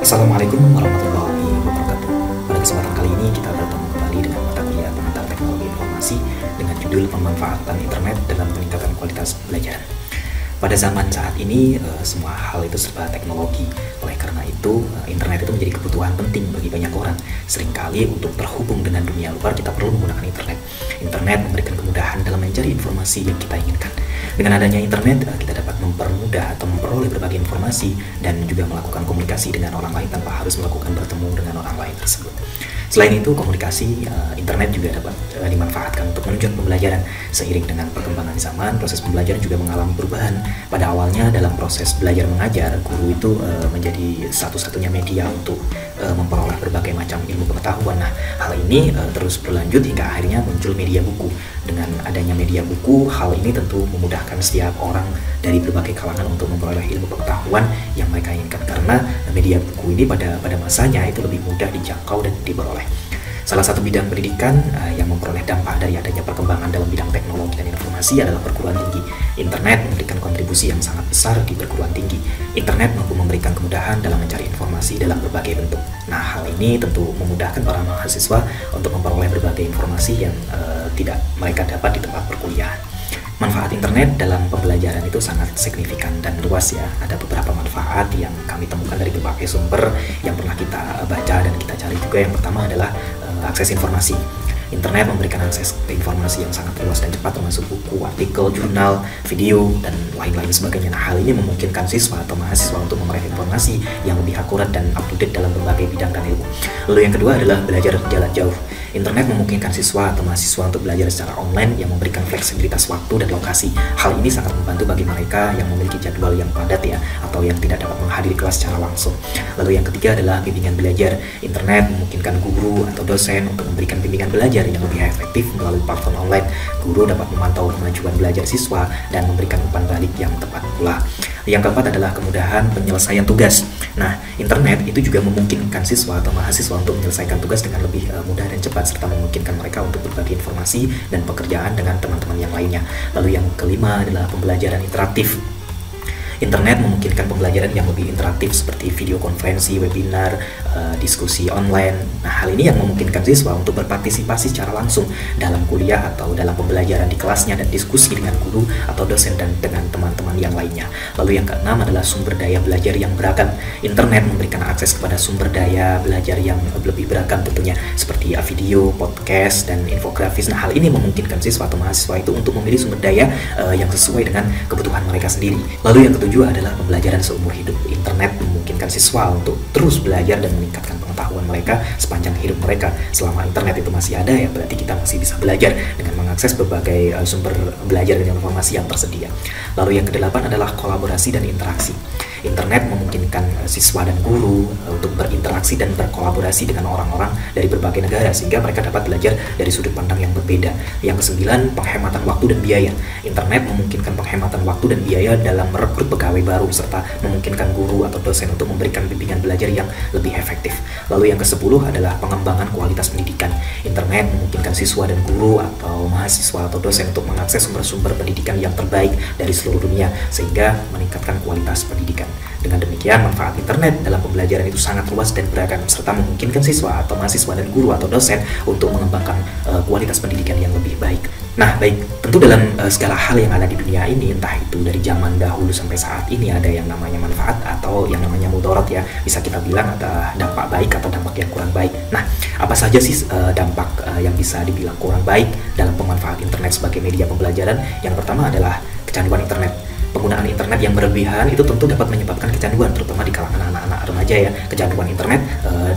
Assalamualaikum warahmatullahi wabarakatuh. Pada kesempatan kali ini kita bertemu kembali dengan mata kuliah pengantar teknologi informasi dengan judul pemanfaatan internet dalam peningkatan kualitas pembelajaran. Pada zaman saat ini semua hal itu serba teknologi. Oleh karena itu internet itu menjadi kebutuhan penting bagi banyak orang. Seringkali untuk terhubung dengan dunia luar kita perlu menggunakan internet. Internet memberikan kemudahan dalam mencari informasi yang kita inginkan. Dengan adanya internet kita dapat mempermudah atau memperoleh berbagai informasi dan juga melakukan komunikasi dengan orang lain tanpa harus melakukan bertemu dengan orang lain tersebut. Selain itu, komunikasi internet juga dapat dimanfaatkan untuk menunjang pembelajaran. Seiring dengan perkembangan zaman, proses pembelajaran juga mengalami perubahan. Pada awalnya dalam proses belajar mengajar, guru itu menjadi satu-satunya media untuk memperoleh berbagai macam ilmu pengetahuan. Nah, hal ini terus berlanjut hingga akhirnya muncul media buku. Dengan adanya media buku, hal ini tentu memudahkan setiap orang dari berbagai kalangan untuk memperoleh ilmu pengetahuan yang mereka inginkan, karena media buku ini pada masanya itu lebih mudah dijangkau dan diperoleh. Salah satu bidang pendidikan yang memperoleh dampak dari adanya perkembangan dalam bidang teknologi dan informasi adalah perguruan tinggi. Internet memberikan kontribusi yang sangat besar di perguruan tinggi. Internet mampu memberikan kemudahan dalam mencari informasi dalam berbagai bentuk. Nah, hal ini tentu memudahkan para mahasiswa untuk memperoleh berbagai informasi yang tidak mereka dapat di tempat perkuliahan. Manfaat internet dalam pembelajaran itu sangat signifikan dan luas ya. Ada beberapa manfaat yang kami temukan dari berbagai sumber yang pernah kita baca dan kita cari juga. Yang pertama adalah akses informasi. Internet memberikan akses ke informasi yang sangat luas dan cepat, termasuk buku, artikel, jurnal, video, dan lain-lain sebagainya. Nah, hal ini memungkinkan siswa atau mahasiswa untuk memperoleh informasi yang lebih akurat dan up-to-date dalam berbagai bidang dan ilmu. Lalu yang kedua adalah belajar jarak jauh. Internet memungkinkan siswa atau mahasiswa untuk belajar secara online yang memberikan fleksibilitas waktu dan lokasi. Hal ini sangat membantu bagi mereka yang memiliki jadwal yang padat ya, atau yang tidak dapat menghadiri kelas secara langsung. Lalu yang ketiga adalah bimbingan belajar. Internet memungkinkan guru atau dosen untuk memberikan bimbingan belajar yang lebih efektif melalui platform online. Guru dapat memantau kemajuan belajar siswa dan memberikan umpan balik yang tepat pula. Yang keempat adalah kemudahan penyelesaian tugas. Nah, internet itu juga memungkinkan siswa atau mahasiswa untuk menyelesaikan tugas dengan lebih mudah dan cepat, serta memungkinkan mereka untuk berbagi informasi dan pekerjaan dengan teman-teman yang lainnya. Lalu yang kelima adalah pembelajaran interaktif. Internet memungkinkan pembelajaran yang lebih interaktif seperti video konferensi, webinar, diskusi online. Nah, hal ini yang memungkinkan siswa untuk berpartisipasi secara langsung dalam kuliah atau dalam pembelajaran di kelasnya dan diskusi dengan guru atau dosen dan dengan teman-teman yang lainnya. Lalu yang keenam adalah sumber daya belajar yang beragam. Internet memberikan akses kepada sumber daya belajar yang lebih beragam tentunya, seperti video, podcast, dan infografis. Nah, hal ini memungkinkan siswa atau mahasiswa itu untuk memilih sumber daya yang sesuai dengan kebutuhan mereka sendiri. Lalu yang ketujuh adalah pembelajaran seumur hidup. Internet memungkinkan siswa untuk terus belajar dan meningkatkan pengetahuan mereka sepanjang hidup mereka. Selama internet itu masih ada ya, berarti kita masih bisa belajar dengan mengakses berbagai sumber belajar dan informasi yang tersedia. Lalu yang kedelapan adalah kolaborasi dan interaksi. Internet memungkinkan siswa dan guru untuk berinteraksi dan berkolaborasi dengan orang-orang dari berbagai negara, sehingga mereka dapat belajar dari sudut pandang yang berbeda. Yang kesembilan, penghematan waktu dan biaya. Internet memungkinkan penghematan waktu dan biaya dalam merekrut pegawai baru, serta memungkinkan guru atau dosen untuk memberikan bimbingan belajar yang lebih efektif. Lalu yang ke-10 adalah pengembangan kualitas pendidikan. Internet memungkinkan siswa dan guru atau mahasiswa atau dosen untuk mengakses sumber-sumber pendidikan yang terbaik dari seluruh dunia, sehingga meningkatkan kualitas pendidikan. Dengan demikian, manfaat internet dalam pembelajaran itu sangat luas dan beragam, serta memungkinkan siswa atau mahasiswa dan guru atau dosen untuk mengembangkan kualitas pendidikan yang lebih baik. Nah, baik, tentu dalam segala hal yang ada di dunia ini, entah itu dari zaman dahulu sampai saat ini, ada yang namanya manfaat atau yang namanya mudarat ya. Bisa kita bilang ada dampak baik atau dampak yang kurang baik. Nah, apa saja sih dampak yang bisa dibilang kurang baik dalam pemanfaat internet sebagai media pembelajaran? Yang pertama adalah kecanduan internet. Penggunaan internet yang berlebihan itu tentu dapat menyebabkan kecanduan, terutama di kalangan anak-anak remaja ya. Kecanduan internet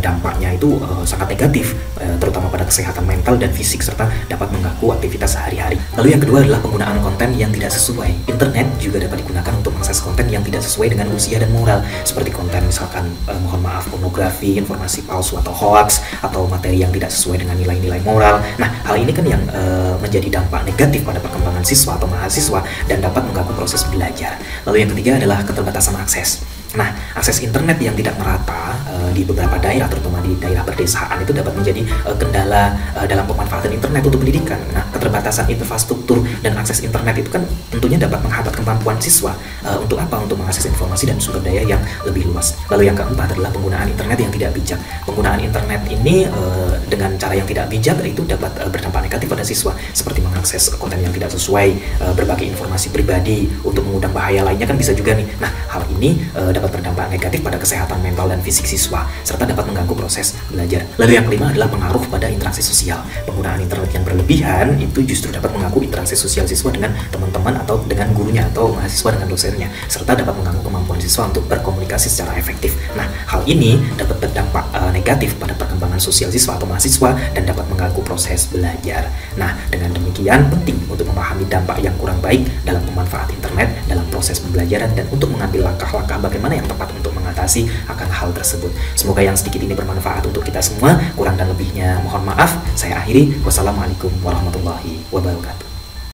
dampaknya itu sangat negatif, terutama pada kesehatan mental dan fisik, serta dapat mengganggu aktivitas sehari-hari. Lalu yang kedua adalah penggunaan konten yang tidak sesuai. Internet juga dapat digunakan untuk mengakses konten yang tidak sesuai dengan usia dan moral, seperti konten misalkan mohon maaf pornografi, informasi palsu atau hoax, atau materi yang tidak sesuai dengan nilai-nilai moral. Nah, hal ini kan yang menjadi dampak negatif pada perkembangan siswa atau mahasiswa dan dapat mengganggu proses belajar. Lalu yang ketiga adalah keterbatasan akses. Nah, akses internet yang tidak merata di beberapa daerah, terutama di daerah perdesaan, itu dapat menjadi kendala dalam pemanfaatan internet untuk pendidikan. Nah, keterbatasan infrastruktur dan akses internet itu kan tentunya dapat menghambat kemampuan siswa untuk apa? Untuk mengakses informasi dan sumber daya yang lebih luas. Lalu yang keempat adalah penggunaan internet yang tidak bijak. Penggunaan internet ini dengan cara yang tidak bijak itu dapat berdampak negatif pada siswa, seperti mengakses konten yang tidak sesuai, berbagi informasi pribadi untuk mengundang bahaya lainnya kan bisa juga nih. Nah, hal ini dapat berdampak negatif pada kesehatan mental dan fisik siswa, serta dapat mengganggu proses belajar. Lalu yang kelima adalah pengaruh pada interaksi sosial. Penggunaan internet yang berlebihan itu justru dapat mengganggu interaksi sosial siswa dengan teman-teman atau dengan gurunya atau mahasiswa dengan dosennya, serta dapat mengganggu kemampuan siswa untuk berkomunikasi secara efektif. Nah, hal ini dapat berdampak negatif pada perkembangan sosial siswa atau mahasiswa dan dapat mengganggu proses belajar. Nah, dengan demikian penting untuk memahami dampak yang kurang baik dalam pemanfaat internet dalam proses pembelajaran dan untuk mengambil langkah-langkah bagaimana yang tepat untuk mengatasi akan hal tersebut. Semoga yang sedikit ini bermanfaat untuk kita semua. Kurang dan lebihnya mohon maaf. Saya akhiri. Wassalamualaikum warahmatullahi wabarakatuh.